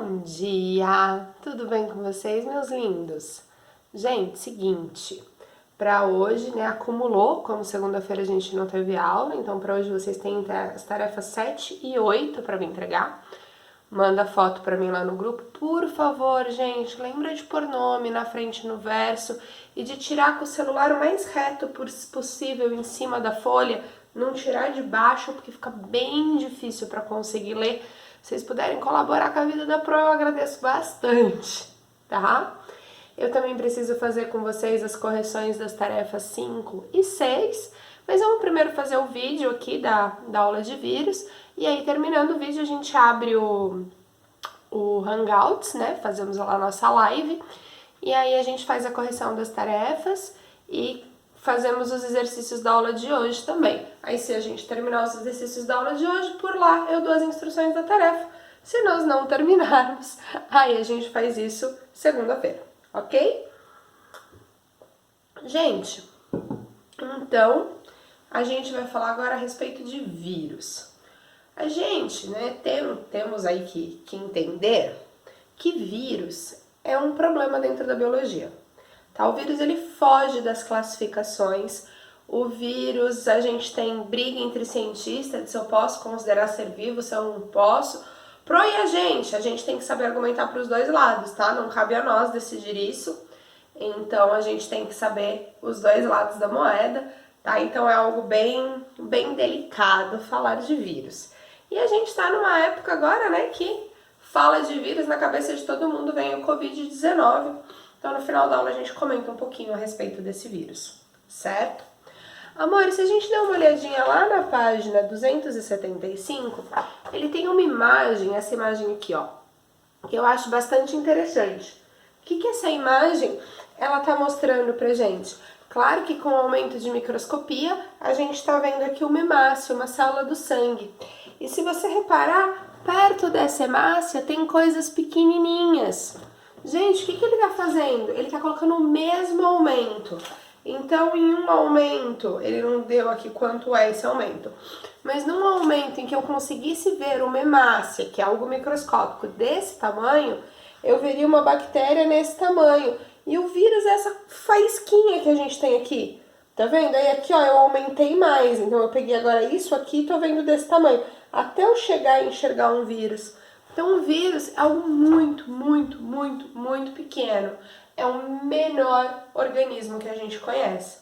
Bom dia! Tudo bem com vocês, meus lindos? Gente, seguinte, para hoje, né, acumulou, como segunda-feira a gente não teve aula, então para hoje vocês têm as tarefas 7 e 8 para me entregar. Manda foto para mim lá no grupo. Por favor, gente, lembra de pôr nome na frente no verso e de tirar com o celular o mais reto possível em cima da folha, não tirar de baixo porque fica bem difícil para conseguir ler. Se vocês puderem colaborar com a vida da Pro, eu agradeço bastante, tá? Eu também preciso fazer com vocês as correções das tarefas 5 e 6, mas vamos primeiro fazer o vídeo aqui da aula de vírus, e aí terminando o vídeo a gente abre o Hangouts, né? Fazemos lá a nossa live, e aí a gente faz a correção das tarefas e fazemos os exercícios da aula de hoje também. Aí se a gente terminar os exercícios da aula de hoje, por lá eu dou as instruções da tarefa. Se nós não terminarmos, aí a gente faz isso segunda-feira, ok? Gente, então a gente vai falar agora a respeito de vírus. A gente, né, temos aí que entender que vírus é um problema dentro da biologia. Tá? O vírus ele foge das classificações. O vírus, a gente tem briga entre cientistas de se eu posso considerar ser vivo, se eu não posso. Pro e a gente tem que saber argumentar para os dois lados, tá? Não cabe a nós decidir isso. Então a gente tem que saber os dois lados da moeda, tá? Então é algo bem delicado falar de vírus. E a gente tá numa época agora, né, que fala de vírus, na cabeça de todo mundo vem o Covid-19. Então, no final da aula, a gente comenta um pouquinho a respeito desse vírus, certo? Amor, se a gente der uma olhadinha lá na página 275, ele tem uma imagem, essa imagem aqui, ó, que eu acho bastante interessante. O que essa imagem, ela tá mostrando pra gente? Claro que com o aumento de microscopia, a gente tá vendo aqui uma hemácia, uma célula do sangue. E se você reparar, perto dessa hemácia tem coisas pequenininhas. Gente, o que ele tá fazendo? Ele tá colocando o mesmo aumento. Então, em um aumento, ele não deu aqui quanto é esse aumento, mas num aumento em que eu conseguisse ver uma hemácia, que é algo microscópico desse tamanho, eu veria uma bactéria nesse tamanho. E o vírus é essa faísquinha que a gente tem aqui. Tá vendo? Aí aqui, ó, eu aumentei mais. Então, eu peguei agora isso aqui e tô vendo desse tamanho. Até eu chegar a enxergar um vírus. Então, o vírus é algo muito pequeno. É o menor organismo que a gente conhece.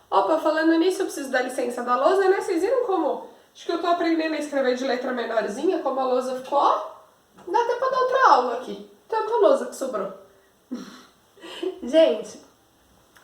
Opa, falando nisso, eu preciso dar licença da lousa, né? Vocês viram como? Acho que eu tô aprendendo a escrever de letra menorzinha, como a lousa ficou, ó. Dá até pra dar outra aula aqui. Tanta lousa que sobrou. Gente,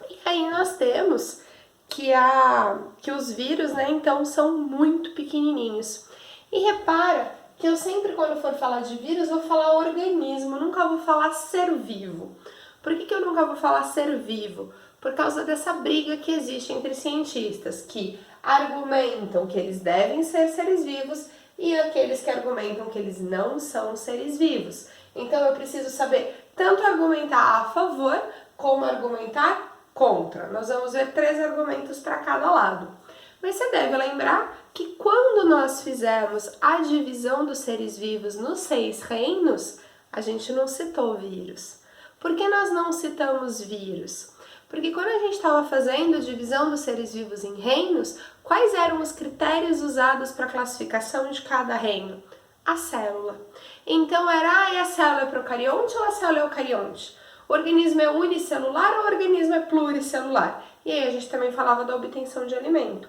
e aí nós temos que os vírus, né, então, são muito pequenininhos. E repara que eu sempre, quando for falar de vírus, vou falar organismo, nunca vou falar ser vivo. Por que eu nunca vou falar ser vivo? Por causa dessa briga que existe entre cientistas que argumentam que eles devem ser seres vivos e aqueles que argumentam que eles não são seres vivos. Então eu preciso saber tanto argumentar a favor como argumentar contra. Nós vamos ver 3 argumentos para cada lado. Mas você deve lembrar que quando nós fizemos a divisão dos seres vivos nos 6 reinos, a gente não citou vírus. Por que nós não citamos vírus? Porque quando a gente estava fazendo a divisão dos seres vivos em reinos, quais eram os critérios usados para a classificação de cada reino? A célula. Então era, e a célula é procarionte ou a célula é eucarionte? O organismo é unicelular ou o organismo é pluricelular? E aí a gente também falava da obtenção de alimento.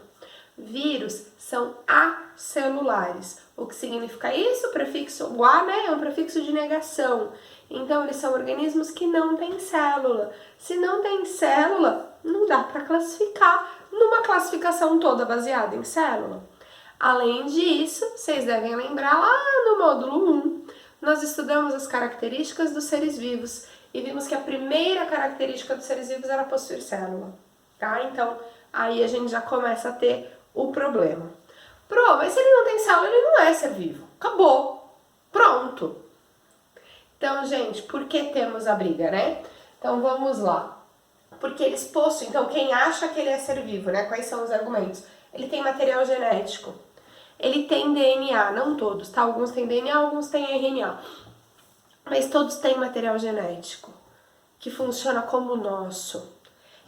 Vírus são acelulares. O que significa isso? O prefixo o a, né, é um prefixo de negação. Então, eles são organismos que não têm célula. Se não tem célula, não dá para classificar numa classificação toda baseada em célula. Além disso, vocês devem lembrar lá no módulo 1, nós estudamos as características dos seres vivos e vimos que a primeira característica dos seres vivos era possuir célula. Tá? Então, aí a gente já começa a ter o problema. Mas se ele não tem célula, ele não é ser vivo. Acabou. Pronto. Então, gente, por que temos a briga, né? Então, vamos lá. Porque eles possuem, então, quem acha que ele é ser vivo, né? Quais são os argumentos? Ele tem material genético. Ele tem DNA, não todos, tá? Alguns têm DNA, alguns têm RNA. mas todos têm material genético, que funciona como o nosso,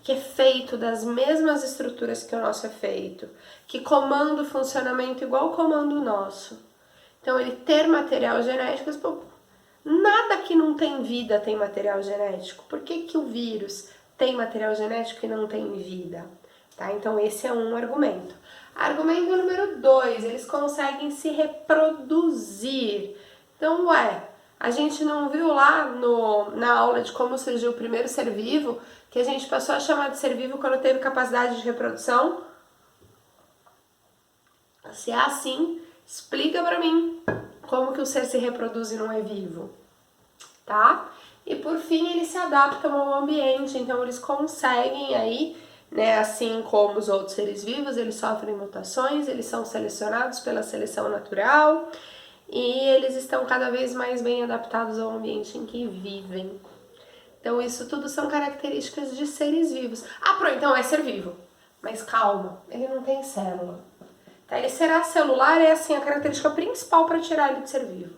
que é feito das mesmas estruturas que o nosso é feito, que comanda o funcionamento igual comanda o nosso. Então, ele ter material genético, pô, nada que não tem vida tem material genético. Por que que o vírus tem material genético e não tem vida? Tá? Então, esse é um argumento. Argumento número 2, eles conseguem se reproduzir. Então, a gente não viu lá na aula de como surgiu o primeiro ser vivo, que a gente passou a chamar de ser vivo quando teve capacidade de reprodução? Se é assim, explica pra mim como que o ser se reproduz e não é vivo, tá? E por fim, eles se adaptam ao ambiente, então eles conseguem aí, né, assim como os outros seres vivos, eles sofrem mutações, eles são selecionados pela seleção natural e eles estão cada vez mais bem adaptados ao ambiente em que vivem. Então isso tudo são características de seres vivos. Ah, pronto, então é ser vivo. Mas calma, ele não tem célula. Tá? Ele será celular, é assim a característica principal para tirar ele de ser vivo.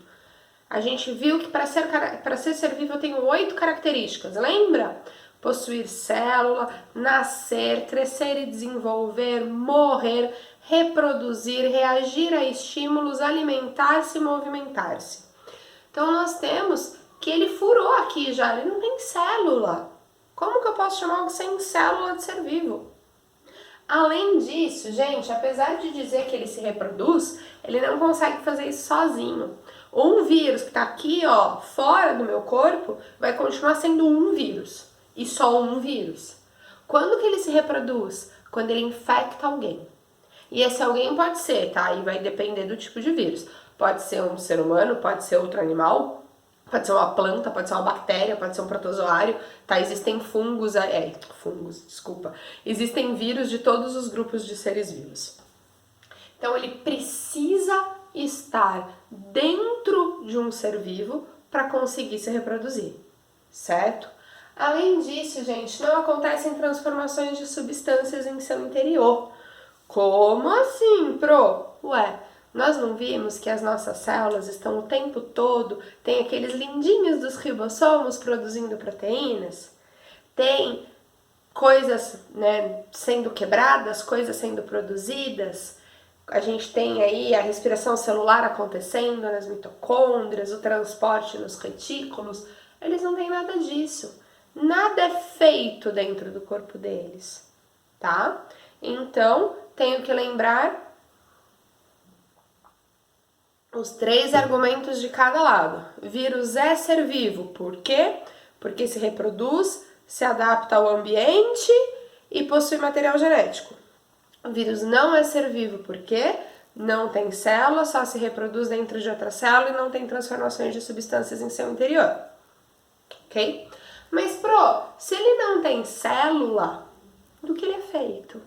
A gente viu que para ser vivo eu tenho 8 características, lembra? Possuir célula, nascer, crescer e desenvolver, morrer, reproduzir, reagir a estímulos, alimentar-se e movimentar-se. Então nós temos que ele furou aqui já, ele não tem célula. Como que eu posso chamar algo sem célula de ser vivo? Além disso, gente, apesar de dizer que ele se reproduz, ele não consegue fazer isso sozinho. Um vírus que está aqui, ó, fora do meu corpo, vai continuar sendo um vírus. E só um vírus. Quando que ele se reproduz? Quando ele infecta alguém. E esse alguém pode ser, tá? Aí vai depender do tipo de vírus. Pode ser um ser humano, pode ser outro animal, pode ser uma planta, pode ser uma bactéria, pode ser um protozoário, tá? Existem Existem vírus de todos os grupos de seres vivos. Então ele precisa estar dentro de um ser vivo para conseguir se reproduzir, certo? Além disso, gente, não acontecem transformações de substâncias em seu interior. Como assim, Pro? Nós não vimos que as nossas células estão o tempo todo, tem aqueles lindinhos dos ribossomos produzindo proteínas? Tem coisas, né, sendo quebradas, coisas sendo produzidas? A gente tem aí a respiração celular acontecendo nas mitocôndrias, o transporte nos retículos. Eles não têm nada disso. Nada é feito dentro do corpo deles, tá? Então, tenho que lembrar os 3 argumentos de cada lado. Vírus é ser vivo. Por quê? Porque se reproduz, se adapta ao ambiente e possui material genético. O vírus não é ser vivo porque não tem célula, só se reproduz dentro de outra célula e não tem transformações de substâncias em seu interior. Ok? Mas, se ele não tem célula, do que ele é feito?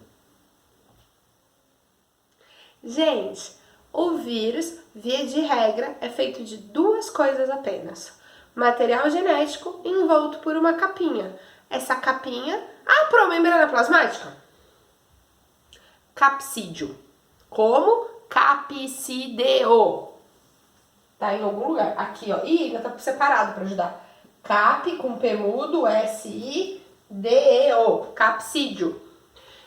Gente, o vírus, via de regra, é feito de 2 coisas apenas. Material genético envolto por uma capinha. Essa capinha... membrana plasmática? Capsídio. Como? Capsídeo. Tá em algum lugar. Aqui, ó. Ainda tá separado para ajudar. Cap com P mudo, S-I-D-E-O. Capsídio.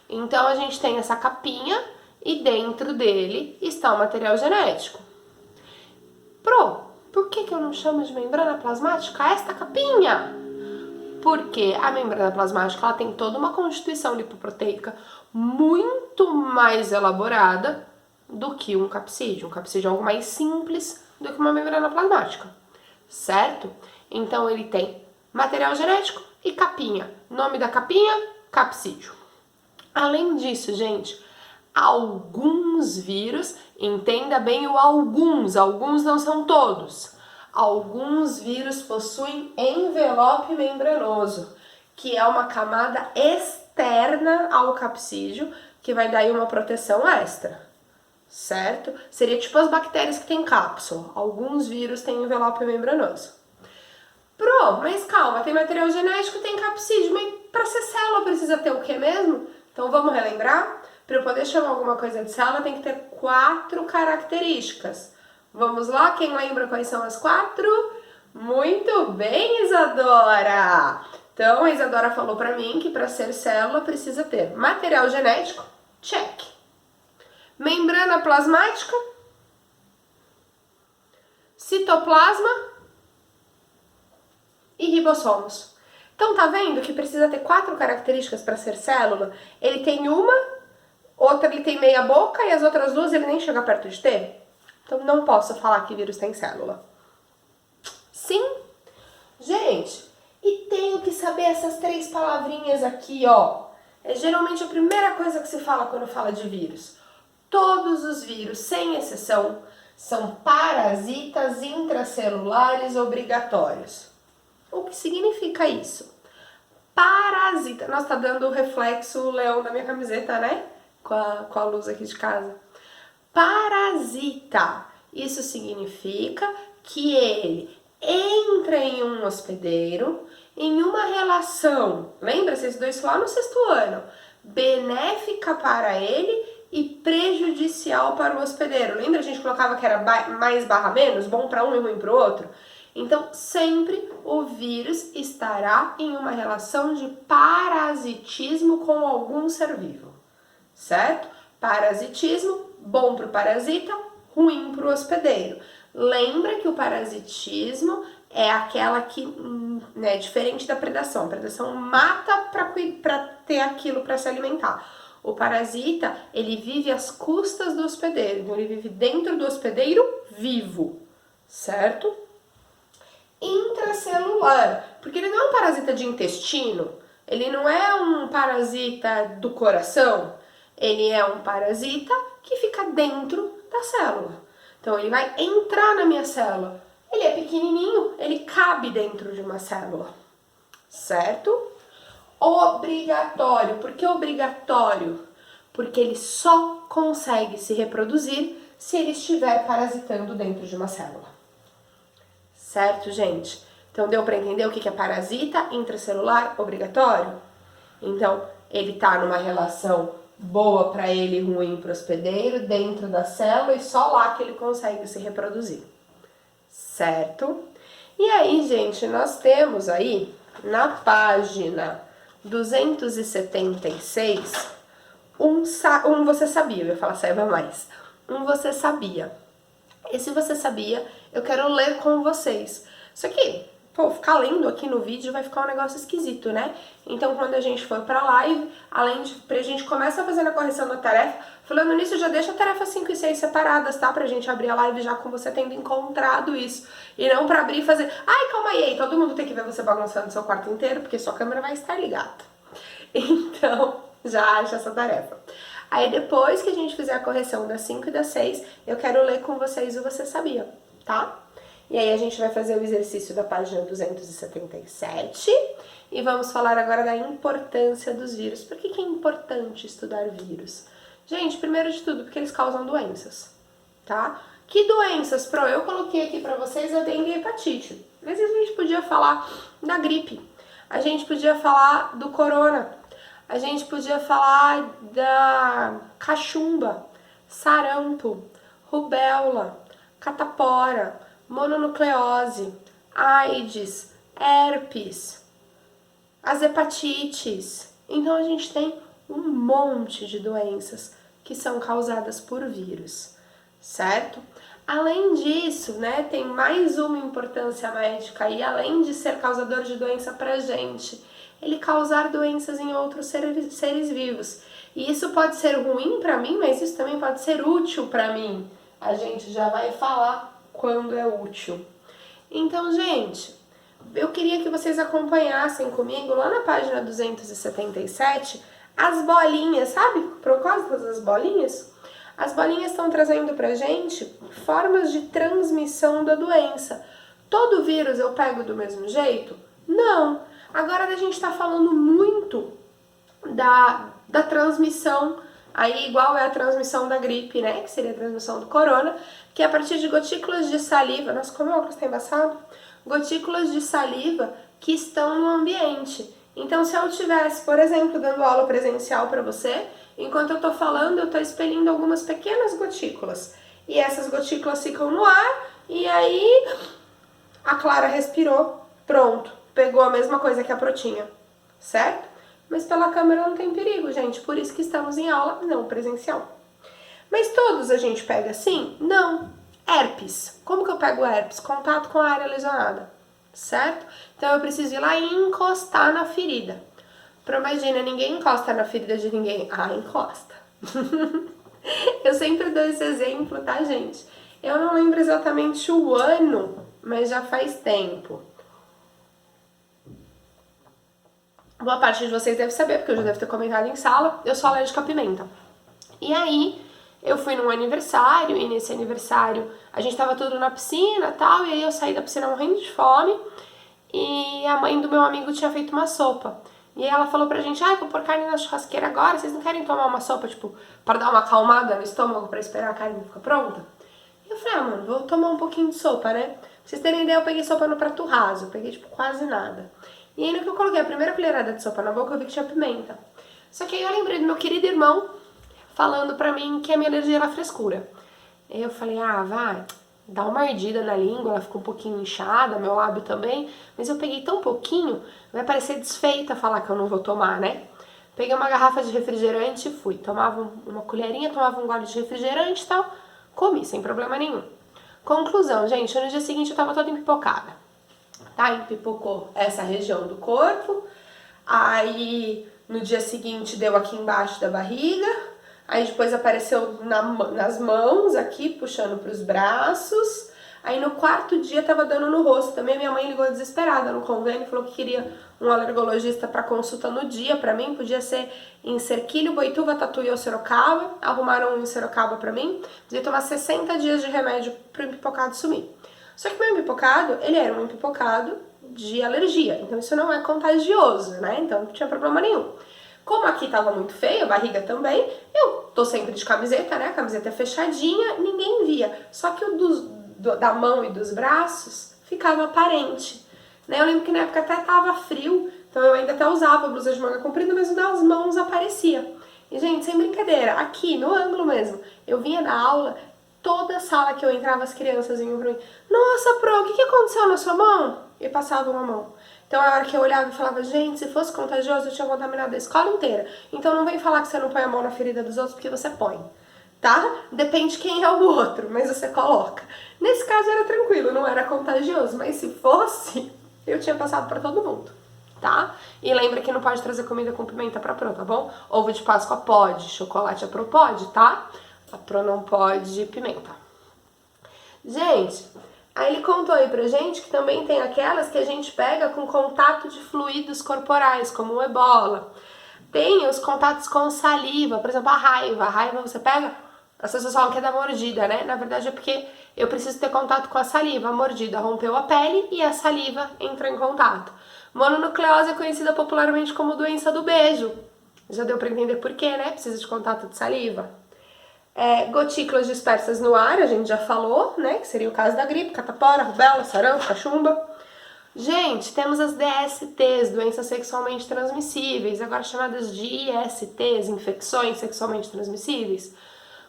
Então, a gente tem essa capinha e dentro dele está o material genético. Por que eu não chamo de membrana plasmática esta capinha? Porque a membrana plasmática ela tem toda uma constituição lipoproteica muito mais elaborada do que um capsídeo. Um capsídeo é algo mais simples do que uma membrana plasmática, certo? Então ele tem material genético e capinha. Nome da capinha, capsídeo. Além disso, gente, alguns vírus, entenda bem o alguns não são todos. Alguns vírus possuem envelope membranoso, que é uma camada externa ao capsídeo, que vai dar aí uma proteção extra, certo? Seria tipo as bactérias que têm cápsula. Alguns vírus têm envelope membranoso. Mas calma, tem material genético, tem capsídeo, mas para ser célula precisa ter o que mesmo? Então vamos relembrar? Para eu poder chamar alguma coisa de célula tem que ter 4 características. Vamos lá, quem lembra quais são as 4? Muito Muito bem, Isadora! Então, a Isadora falou para mim que para ser célula precisa ter material genético, check. Membrana plasmática, citoplasma e ribossomos. Então, tá vendo que precisa ter 4 características para ser célula? Ele tem uma, outra ele tem meia boca e as outras 2 ele nem chega perto de ter? Então, não posso falar que vírus tem célula. Sim? Gente, e tenho que saber essas 3 palavrinhas aqui, ó. É geralmente a primeira coisa que se fala quando fala de vírus. Todos os vírus, sem exceção, são parasitas intracelulares obrigatórios. O que significa isso? Parasita. Nossa, tá dando o reflexo leão da minha camiseta, né? Com a luz aqui de casa. Parasita. Isso significa que ele entra em um hospedeiro em uma relação, lembra? Vocês dois lá no 6º ano, benéfica para ele e prejudicial para o hospedeiro. Lembra? A gente colocava que era mais barra menos, bom para um e ruim para o outro? Então, sempre o vírus estará em uma relação de parasitismo com algum ser vivo, certo? Parasitismo, bom para o parasita, ruim para o hospedeiro. Lembra que o parasitismo é aquela que, né, diferente da predação. A predação mata para ter aquilo para se alimentar. O parasita, ele vive às custas do hospedeiro, então ele vive dentro do hospedeiro vivo, certo? Intracelular, porque ele não é um parasita de intestino, ele não é um parasita do coração, ele é um parasita que fica dentro da célula. Então ele vai entrar na minha célula, ele é pequenininho, ele cabe dentro de uma célula, certo? Obrigatório, por que obrigatório? Porque ele só consegue se reproduzir se ele estiver parasitando dentro de uma célula. Certo, gente? Então, deu para entender o que é parasita intracelular obrigatório? Então, ele tá numa relação boa para ele e ruim para o hospedeiro, dentro da célula, e só lá que ele consegue se reproduzir. Certo? E aí, gente, nós temos aí, na página 276, um você sabia, eu ia falar saiba mais. Um você sabia. Esse você sabia, eu quero ler com vocês. Só que, pô, ficar lendo aqui no vídeo vai ficar um negócio esquisito, né? Então, quando a gente for pra live, além de a gente começa fazendo a correção da tarefa, falando nisso, já deixa a tarefa 5 e 6 separadas, tá? Pra gente abrir a live já com você tendo encontrado isso. E não pra abrir e fazer, ai, calma aí, todo mundo tem que ver você bagunçando seu quarto inteiro, porque sua câmera vai estar ligada. Então, já acha essa tarefa. Aí depois que a gente fizer a correção das 5 e das 6, eu quero ler com vocês o Você Sabia, tá? E aí a gente vai fazer o exercício da página 277 e vamos falar agora da importância dos vírus. Por que é importante estudar vírus? Gente, primeiro de tudo, porque eles causam doenças, tá? Que doenças? Eu coloquei aqui pra vocês a dengue e a hepatite. Mas a gente podia falar da gripe, a gente podia falar do corona, a gente podia falar da cachumba, sarampo, rubéola, catapora, mononucleose, AIDS, herpes, as hepatites. Então a gente tem um monte de doenças que são causadas por vírus, certo? Além disso, né, tem mais uma importância médica aí, além de ser causador de doença pra gente, ele causar doenças em outros seres vivos. E isso pode ser ruim para mim, mas isso também pode ser útil para mim. A gente já vai falar quando é útil. Então, gente, eu queria que vocês acompanhassem comigo lá na página 277 as bolinhas, sabe? Propósitos das bolinhas? As bolinhas estão trazendo pra gente formas de transmissão da doença. Todo vírus eu pego do mesmo jeito? Não. Agora a gente está falando muito da transmissão, aí igual é a transmissão da gripe, né, que seria a transmissão do corona, que é a partir de gotículas de saliva, nossa, como o óculos tá embaçado, gotículas de saliva que estão no ambiente. Então, se eu estivesse, por exemplo, dando aula presencial para você, enquanto eu tô falando, eu tô expelindo algumas pequenas gotículas, e essas gotículas ficam no ar, e aí a Clara respirou, Pronto, pegou a mesma coisa que a protinha, certo? Mas pela câmera não tem perigo, gente, por isso que estamos em aula não presencial. Mas todos a gente pega assim? Não. Herpes. Como que eu pego herpes? Contato com a área lesionada, certo? Então eu preciso ir lá e encostar na ferida. Imagina, ninguém encosta na ferida de ninguém. Ah, encosta. Eu sempre dou esse exemplo, tá, gente? Eu não lembro exatamente o ano, mas já faz tempo. Boa parte de vocês deve saber, porque eu já devo ter comentado em sala, eu sou alérgica à pimenta. E aí, eu fui num aniversário, e nesse aniversário a gente tava tudo na piscina e tal, e aí eu saí da piscina morrendo de fome, e a mãe do meu amigo tinha feito uma sopa. E ela falou pra gente, vou pôr carne na churrasqueira agora, vocês não querem tomar uma sopa, tipo, para dar uma acalmada no estômago, pra esperar a carne ficar pronta? E eu falei, mano, vou tomar um pouquinho de sopa, né? Pra vocês terem ideia, eu peguei sopa no prato raso, eu peguei, tipo, quase nada. E aí, no que eu coloquei a primeira colherada de sopa na boca, eu vi que tinha pimenta. Só que aí eu lembrei do meu querido irmão falando pra mim que a minha alergia era frescura. Aí eu falei, vai, dá uma mordida na língua, ela ficou um pouquinho inchada, meu lábio também, mas eu peguei tão pouquinho, vai parecer desfeita falar que eu não vou tomar, né? Peguei uma garrafa de refrigerante e fui, tomava uma colherinha, tomava um gole de refrigerante e tal, comi sem problema nenhum. Conclusão, gente, no dia seguinte eu tava toda empipocada, tá? Empipocou essa região do corpo, aí no dia seguinte deu aqui embaixo da barriga, aí depois apareceu nas mãos aqui, puxando pros braços. Aí no quarto dia tava dando no rosto também. Minha mãe ligou desesperada no convênio, falou que queria um alergologista para consulta no dia pra mim. Podia ser em Serquilho, Boituva, Tatuí ou Sorocaba. Arrumaram um em Sorocaba pra mim. Podia tomar 60 dias de remédio pro empipocado sumir. Só que meu empipocado, ele era um empipocado de alergia. Então isso não é contagioso, né? Então não tinha problema nenhum. Como aqui tava muito feio, a barriga também, eu tô sempre de camiseta, né? A camiseta é fechadinha, ninguém via. Só que o da mão e dos braços ficava aparente, né? Eu lembro que na época até tava frio, então eu ainda até usava blusa de manga comprida, mas o das mãos aparecia. E, gente, sem brincadeira, aqui no ângulo mesmo, eu vinha da aula, toda sala que eu entrava, as crianças vinham pra mim, nossa, Pro, o que aconteceu na sua mão? E passavam a mão. Então, a hora que eu olhava e falava, gente, se fosse contagioso, eu tinha contaminado a escola inteira. Então, não vem falar que você não põe a mão na ferida dos outros, porque você põe, tá? Depende quem é o outro, mas você coloca. Nesse caso, era tranquilo, não era contagioso, mas se fosse, eu tinha passado pra todo mundo, tá? E lembra que não pode trazer comida com pimenta pra Pro, tá bom? Ovo de Páscoa pode, chocolate a Pro pode, tá? A Pro não pode pimenta. Gente, aí ele contou aí pra gente que também tem aquelas que a gente pega com contato de fluidos corporais, como o ebola. Tem os contatos com saliva, por exemplo, a raiva. A raiva você pega, as pessoas falam que é da mordida, né? Na verdade é porque eu preciso ter contato com a saliva. A mordida rompeu a pele e a saliva entrou em contato. Mononucleose é conhecida popularmente como doença do beijo. Já deu pra entender por quê, né? Precisa de contato de saliva. Gotículas dispersas no ar, a gente já falou, né? Que seria o caso da gripe, catapora, rubéola, sarampo, cachumba. Gente, temos as DSTs, doenças sexualmente transmissíveis, agora chamadas de ISTs, infecções sexualmente transmissíveis.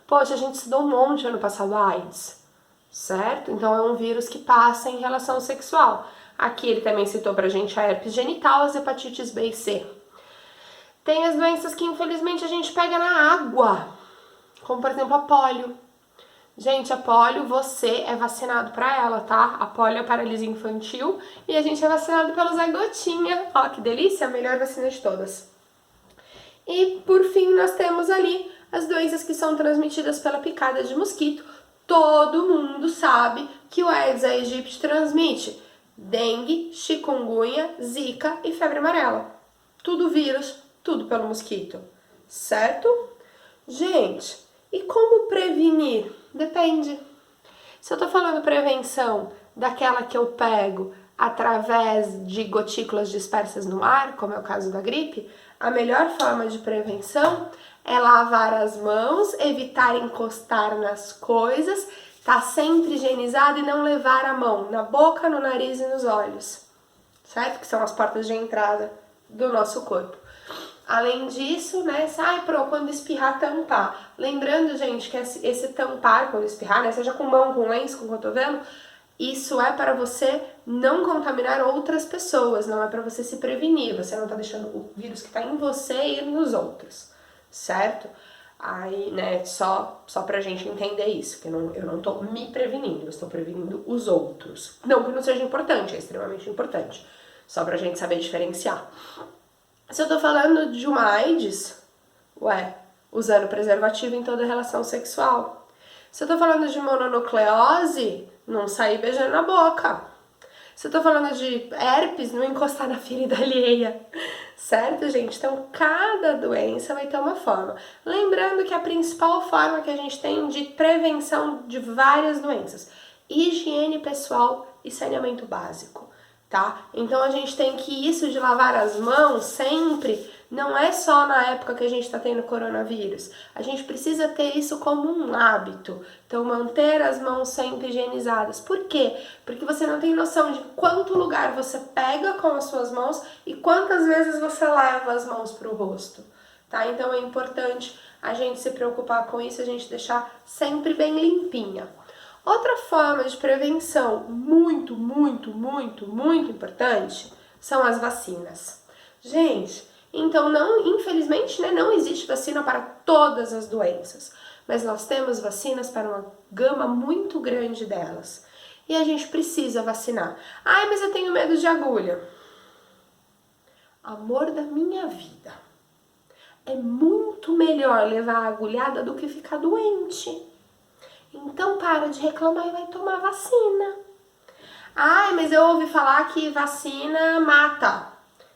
Poxa, a gente estudou um monte ano passado AIDS, certo? Então é um vírus que passa em relação sexual. Aqui ele também citou pra gente a herpes genital, as hepatites B e C. Tem as doenças que infelizmente a gente pega na água, como por exemplo a pólio. Gente, a pólio, você é vacinado pra ela, tá? A pólio é a paralisia infantil e a gente é vacinado pelo Zé Gotinha. Ó, que delícia, a melhor vacina de todas. E, por fim, nós temos ali as doenças que são transmitidas pela picada de mosquito. Todo mundo sabe que o Aedes aegypti transmite dengue, chikungunya, zika e febre amarela. Tudo vírus, tudo pelo mosquito, certo? Gente, e como prevenir? Depende. Se eu tô falando prevenção daquela que eu pego através de gotículas dispersas no ar, como é o caso da gripe, a melhor forma de prevenção é lavar as mãos, evitar encostar nas coisas, tá sempre higienizado e não levar a mão na boca, no nariz e nos olhos, certo? Que são as portas de entrada do nosso corpo. Além disso, né, quando espirrar, tampar. Lembrando, gente, que esse tampar, quando espirrar, né, seja com mão, com lenço, com cotovelo, Isso é para você não contaminar outras pessoas, não é para você se prevenir. Você não está deixando o vírus que está em você ir nos outros, certo? Aí, né, só pra gente entender isso, que eu não tô me prevenindo, eu estou prevenindo os outros. Não que não seja importante, é extremamente importante. Só pra gente saber diferenciar. Se eu tô falando de uma AIDS, usando preservativo em toda relação sexual. Se eu tô falando de mononucleose, não sair beijando na boca. Se eu tô falando de herpes, não encostar na ferida alheia. Certo, gente? Então, cada doença vai ter uma forma. Lembrando que a principal forma que a gente tem de prevenção de várias doenças, higiene pessoal e saneamento básico, tá? Então, a gente tem que isso de lavar as mãos sempre, não é só na época que a gente está tendo coronavírus. A gente precisa ter isso como um hábito. Então, manter as mãos sempre higienizadas. Por quê? Porque você não tem noção de quanto lugar você pega com as suas mãos e quantas vezes você leva as mãos para o rosto, tá? Então, é importante a gente se preocupar com isso, a gente deixar sempre bem limpinha. Outra forma de prevenção muito importante são as vacinas. Gente, então, infelizmente, né, não existe vacina para todas as doenças, mas nós temos vacinas para uma gama muito grande delas. E a gente precisa vacinar. Ai, mas eu tenho medo de agulha. Amor da minha vida. É muito melhor levar a agulhada do que ficar doente. Então, para de reclamar e vai tomar vacina. Ai, mas eu ouvi falar que vacina mata.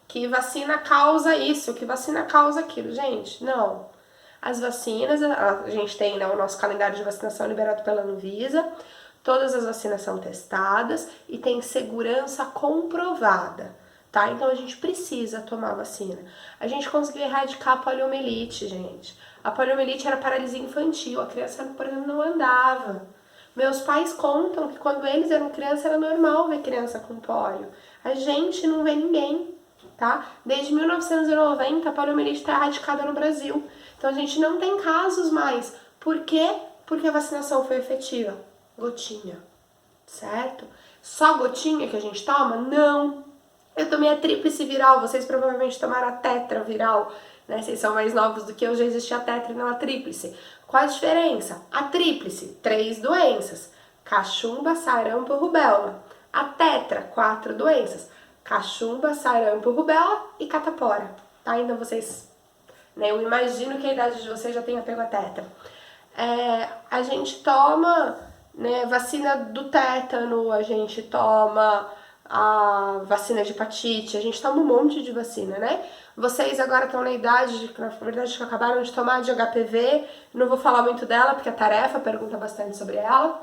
Que vacina causa isso, que vacina causa aquilo. Gente, não. As vacinas, a gente tem, né, o nosso calendário de vacinação liberado pela Anvisa, todas as vacinas são testadas e tem segurança comprovada, tá? Então a gente precisa tomar vacina. A gente conseguiu erradicar a poliomielite, gente. A poliomielite era paralisia infantil, a criança, por exemplo, não andava. Meus pais contam que quando eles eram crianças era normal ver criança com polio. A gente não vê ninguém. Tá? Desde 1990 a poliomielite está erradicada no Brasil. Então a gente não tem casos mais. Por quê? Porque a vacinação foi efetiva. Gotinha, certo? Só gotinha que a gente toma? Não. Eu tomei a tríplice viral, vocês provavelmente tomaram a tetra viral, né? Vocês são mais novos do que eu, já existia a tetra e não a tríplice. Qual a diferença? A tríplice, 3 doenças. Cachumba, sarampo e rubéola. A tetra, 4 doenças. Cachumba, sarampo, rubéola e catapora, tá? Então vocês, né, eu imagino que a idade de vocês já tenha pego a tetra. A gente toma, né, vacina do tétano, a gente toma a vacina de hepatite, a gente toma um monte de vacina, né? Vocês agora estão na idade, na verdade, que acabaram de tomar de HPV, não vou falar muito dela, porque a tarefa pergunta bastante sobre ela,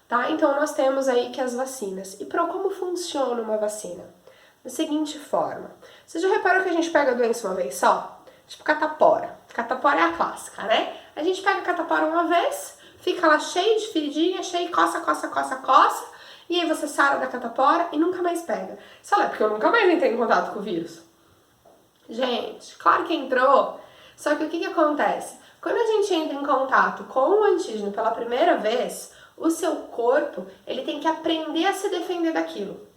tá? Então nós temos aí que as vacinas. E como funciona uma vacina? Da seguinte forma, você já reparou que a gente pega a doença uma vez só? Tipo catapora. Catapora é a clássica, né? A gente pega a catapora uma vez, fica lá cheio de feridinha, cheio, coça, e aí você sara da catapora e nunca mais pega. Só é porque eu nunca mais entrei em contato com o vírus. Gente, claro que entrou, só que o que acontece? Quando a gente entra em contato com o antígeno pela primeira vez, o seu corpo, ele tem que aprender a se defender daquilo.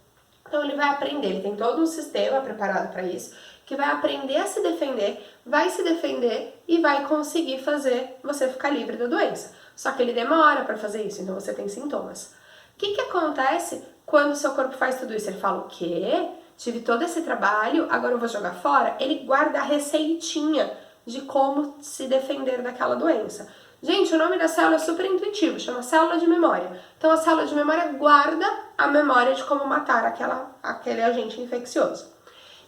Então ele vai aprender, ele tem todo um sistema preparado para isso, que vai aprender a se defender, vai se defender e vai conseguir fazer você ficar livre da doença. Só que ele demora para fazer isso, então você tem sintomas. O que acontece quando o seu corpo faz tudo isso? Ele fala, o quê? Tive todo esse trabalho, agora eu vou jogar fora? Ele guarda a receitinha de como se defender daquela doença. Gente, o nome da célula é super intuitivo, chama célula de memória. Então a célula de memória guarda a memória de como matar aquele agente infeccioso.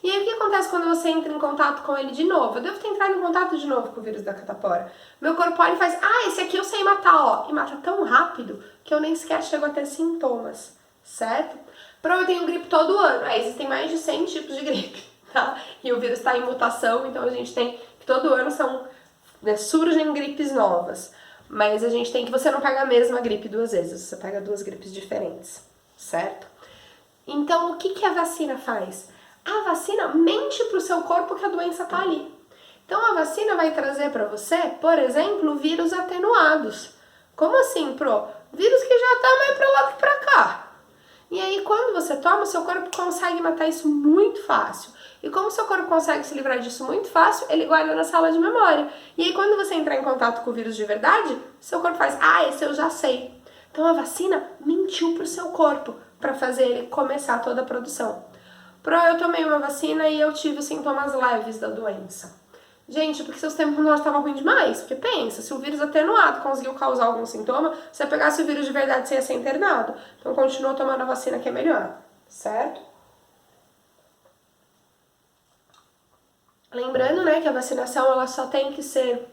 E aí o que acontece quando você entra em contato com ele de novo? Eu devo ter entrado em contato de novo com o vírus da catapora. Meu corpo olha e faz, esse aqui eu sei matar, ó. E mata tão rápido que eu nem sequer chego a ter sintomas, certo? Eu tenho gripe todo ano. Existem mais de 100 tipos de gripe, tá? E o vírus está em mutação, então a gente tem que todo ano surgem gripes novas. Mas a gente tem que, você não pega a mesma gripe 2 vezes, você pega 2 gripes diferentes, certo? Então o que a vacina faz? A vacina mente pro seu corpo que a doença tá ali. Então a vacina vai trazer para você, por exemplo, vírus atenuados. Como assim, vírus que já tá mais pra lá que pra cá. E aí, quando você toma, seu corpo consegue matar isso muito fácil. E como seu corpo consegue se livrar disso muito fácil, ele guarda na sala de memória. E aí, quando você entrar em contato com o vírus de verdade, seu corpo faz, esse eu já sei. Então, a vacina mentiu pro seu corpo para fazer ele começar toda a produção. Eu tomei uma vacina e eu tive sintomas leves da doença. Gente, porque seu sistema imunológico estava ruim demais. Porque pensa, se o vírus atenuado conseguiu causar algum sintoma, se você pegasse o vírus de verdade, você ia ser internado. Então continua tomando a vacina que é melhor, certo? Lembrando, né, que a vacinação ela só tem que ser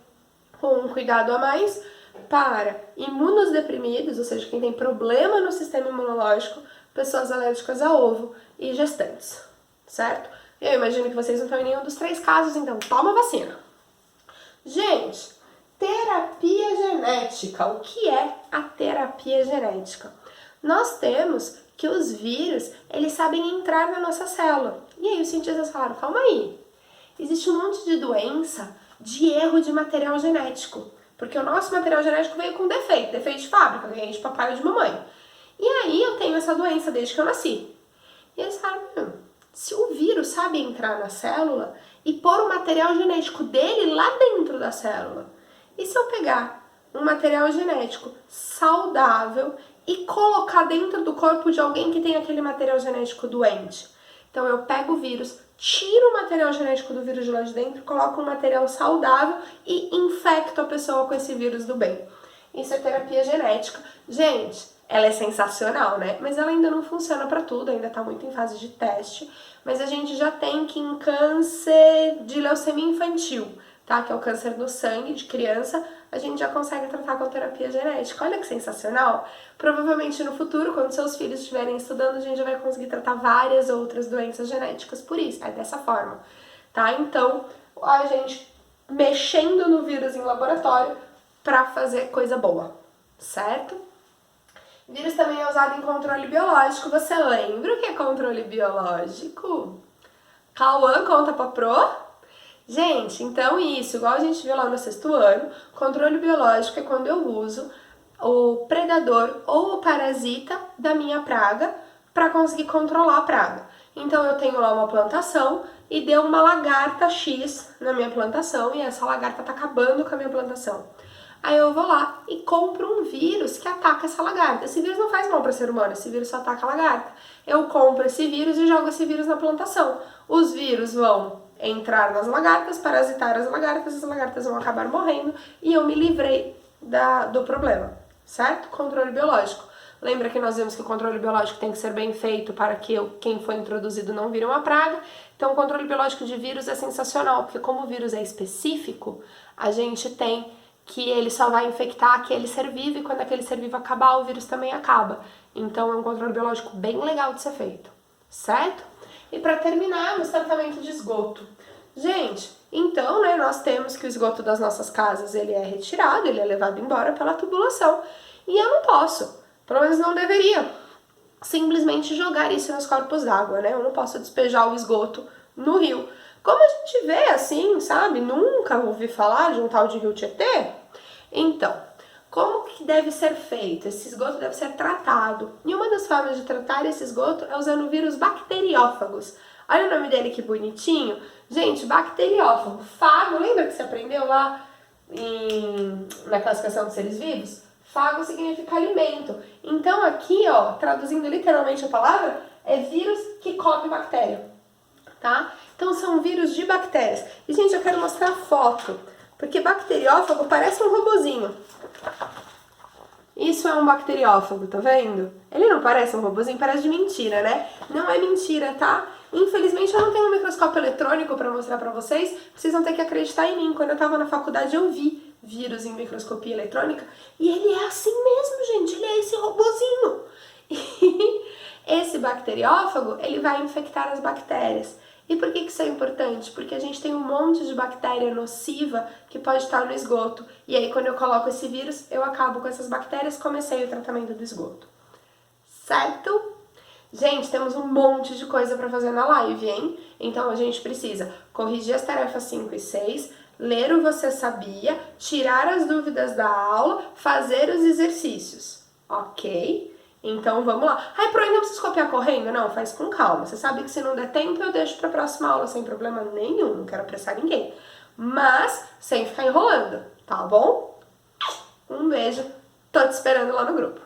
com um cuidado a mais para imunosdeprimidos, ou seja, quem tem problema no sistema imunológico, pessoas alérgicas a ovo e gestantes, certo? Eu imagino que vocês não estão em nenhum dos 3 casos, então toma vacina. Gente, terapia genética. O que é a terapia genética? Nós temos que os vírus, eles sabem entrar na nossa célula. E aí os cientistas falaram, calma aí, existe um monte de doença de erro de material genético. Porque o nosso material genético veio com defeito de fábrica, ganhei de papai ou de mamãe. E aí eu tenho essa doença desde que eu nasci. E eles falaram, se o vírus sabe entrar na célula e pôr o material genético dele lá dentro da célula, e se eu pegar um material genético saudável e colocar dentro do corpo de alguém que tem aquele material genético doente? Então eu pego o vírus, tiro o material genético do vírus de lá de dentro, coloco um material saudável e infecto a pessoa com esse vírus do bem. Isso é terapia genética. Gente, ela é sensacional, né? Mas ela ainda não funciona para tudo, ainda tá muito em fase de teste. Mas a gente já tem que em câncer de leucemia infantil, tá? Que é o câncer do sangue de criança, a gente já consegue tratar com terapia genética. Olha que sensacional! Provavelmente no futuro, quando seus filhos estiverem estudando, a gente já vai conseguir tratar várias outras doenças genéticas por isso, é dessa forma, tá? Então, a gente mexendo no vírus em laboratório para fazer coisa boa, certo? Vírus também é usado em controle biológico. Você lembra o que é controle biológico? Cauã, conta pra Pro? Gente, então isso, igual a gente viu lá no 6º ano, controle biológico é quando eu uso o predador ou o parasita da minha praga para conseguir controlar a praga. Então eu tenho lá uma plantação e deu uma lagarta X na minha plantação e essa lagarta tá acabando com a minha plantação. Aí eu vou lá e compro um vírus que ataca essa lagarta. Esse vírus não faz mal para ser humano, esse vírus só ataca a lagarta. Eu compro esse vírus e jogo esse vírus na plantação. Os vírus vão entrar nas lagartas, parasitar as lagartas vão acabar morrendo e eu me livrei do problema, certo? Controle biológico. Lembra que nós vimos que o controle biológico tem que ser bem feito para que quem foi introduzido não vire uma praga. Então o controle biológico de vírus é sensacional, porque como o vírus é específico, a gente tem que ele só vai infectar aquele ser vivo e quando aquele ser vivo acabar, o vírus também acaba. Então é um controle biológico bem legal de ser feito, certo? E para terminar, o tratamento de esgoto. Gente, então, né, nós temos que o esgoto das nossas casas, ele é retirado, ele é levado embora pela tubulação. E eu não posso, pelo menos não deveria, simplesmente jogar isso nos corpos d'água, né? Eu não posso despejar o esgoto no rio. Como a gente vê assim, sabe? Nunca ouvi falar de um tal de rio Tietê. Então, como que deve ser feito? Esse esgoto deve ser tratado. E uma das formas de tratar esse esgoto é usando vírus bacteriófagos. Olha o nome dele que bonitinho. Gente, bacteriófago. Fago, lembra que você aprendeu lá na classificação de seres vivos? Fago significa alimento. Então aqui, ó, traduzindo literalmente a palavra, é vírus que come bactéria, tá? Então são vírus de bactérias. E, gente, eu quero mostrar a foto, porque bacteriófago parece um robozinho. Isso é um bacteriófago, tá vendo? Ele não parece um robozinho, parece de mentira, né? Não é mentira, tá? Infelizmente eu não tenho um microscópio eletrônico pra mostrar pra vocês, vocês vão ter que acreditar em mim. Quando eu tava na faculdade eu vi vírus em microscopia eletrônica e ele é assim mesmo, gente, ele é esse robozinho. E esse bacteriófago, ele vai infectar as bactérias. E por que isso é importante? Porque a gente tem um monte de bactéria nociva que pode estar no esgoto. E aí quando eu coloco esse vírus, eu acabo com essas bactérias, comecei o tratamento do esgoto. Certo? Gente, temos um monte de coisa para fazer na live, hein? Então a gente precisa corrigir as tarefas 5 e 6, ler o Você Sabia, tirar as dúvidas da aula, fazer os exercícios, ok? Então vamos lá. Ai, Pro, não precisa copiar correndo? Não, faz com calma. Você sabe que se não der tempo, eu deixo pra próxima aula sem problema nenhum. Não quero apressar ninguém. Mas sem ficar enrolando, tá bom? Um beijo. Tô te esperando lá no grupo.